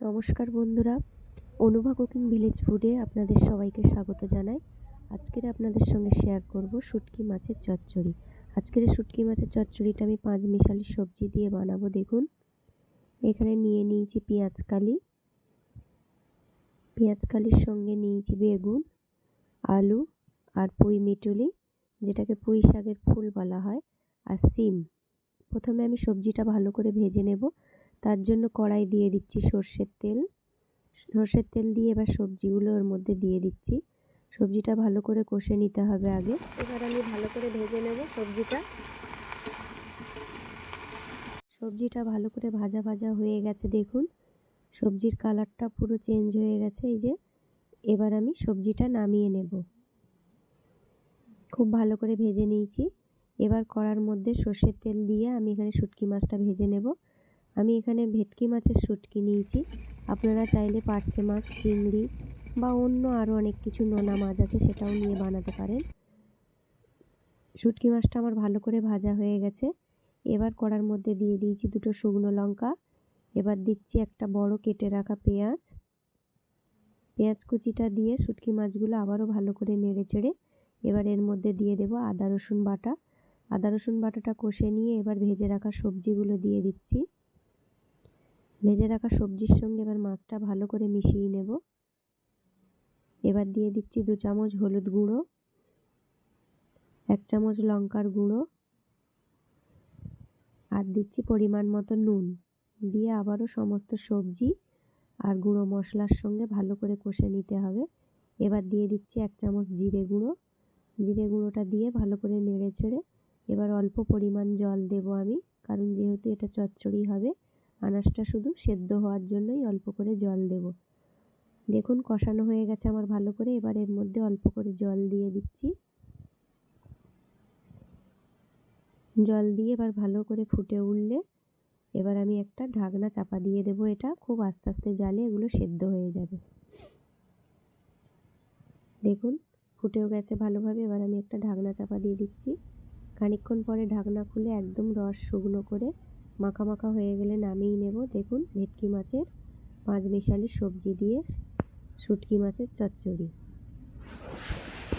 নমস্কার বন্ধুরা, Anubha cooking village ফুডে আপনাদের সবাইকে স্বাগত জানাই। আজকের আপনাদের সঙ্গে শেয়ার করব শুটকি মাছের চচ্চড়ি। আজকের শুটকি মাছের চচ্চড়িটা আমি 5 মিশালি সবজি দিয়ে বানাবো। দেখুন, এখানে নিয়ে নিয়েছি পেঁয়াজ কালির সঙ্গে নিয়েছি বেগুন, আলু আর পুঁই মিটুলি, যেটাকে পুঁই শাকের ফুল বলা হয়, আর সিম। প্রথমে আমি সবজিটা ভালো করে ভেজে নেব। তার জন্য কড়াই দিয়ে দিচ্ছি সর্ষের তেল দিয়ে এবার সবজিগুলো ওর মধ্যে দিয়ে দিচ্ছি। সবজিটা ভালো করে কষে নিতে হবে আগে। এবার আমি ভালো করে ভেজে নেব সবজিটা ভালো করে ভাজা হয়ে গেছে। দেখুন, সবজির কালারটা পুরো চেঞ্জ হয়ে গেছে। এই যে, এবার আমি সবজিটা নামিয়ে নেব। খুব ভালো করে ভেজে নিয়েছি। এবার কড়ার মধ্যে সর্ষের তেল দিয়ে আমি এখানে শুটকি মাছটা ভেজে নেব। আমি এখানে ভেটকি মাছের শুটকি নিয়েছি। আপনারা চাইলে পার্শে মাছ, চিংড়ি বা অন্য আরও অনেক কিছু নোনা মাছ আছে, সেটাও নিয়ে বানাতে পারেন। শুটকি মাছটা আমার ভালো করে ভাজা হয়ে গেছে। এবার কড়ার মধ্যে দিয়ে দিয়েছি 2টো শুকনো লঙ্কা। এবার দিচ্ছি একটা বড় কেটে রাখা পেঁয়াজ কুচিটা দিয়ে শুটকি মাছগুলো আবারও ভালো করে নেড়ে চেড়ে এবার এর মধ্যে দিয়ে দেব আদা রসুন বাটাটা কষে নিয়ে এবার ভেজে রাখা সবজিগুলো দিয়ে দিচ্ছি। ভেজে রাখা সবজির সঙ্গে এবার মাছটা ভালো করে মিশিয়ে নেব। এবার দিয়ে দিচ্ছি 2 চামচ হলুদ গুঁড়ো, 1 চামচ লঙ্কার গুঁড়ো, আর দিচ্ছি পরিমাণ মতো নুন। দিয়ে আবারও সমস্ত সবজি আর গুঁড়ো মশলার সঙ্গে ভালো করে কষে নিতে হবে। এবার দিয়ে দিচ্ছি 1 চামচ জিরে গুঁড়োটা দিয়ে ভালো করে নেড়ে চেড়ে এবার অল্প পরিমাণ জল দেব আমি, কারণ যেহেতু এটা চচ্চড়ি হবে, আনাজটা শুধু সেদ্ধ হওয়ার জন্যই অল্প করে জল দেব। দেখুন, কষানো হয়ে গেছে আমার ভালো করে। এবার এর মধ্যে অল্প করে জল দিয়ে দিচ্ছি। জল দিয়ে এবার ভালো করে ফুটে উঠলে এবার আমি একটা ঢাকনা চাপা দিয়ে দেব। এটা খুব আস্তে আস্তে জ্বালে এগুলো সেদ্ধ হয়ে যাবে। দেখুন, ফুটেও গেছে ভালোভাবে। এবার আমি একটা ঢাকনা চাপা দিয়ে দিচ্ছি। খানিকক্ষণ পরে ঢাকনা খুলে একদম রস শুকনো করে মাখা মাখা হয়ে গেলে নামিয়ে নেব। দেখুন, ভেটকি মাছের 5 মিশালি সবজি দিয়ে শুটকি মাছের চচ্চড়ি।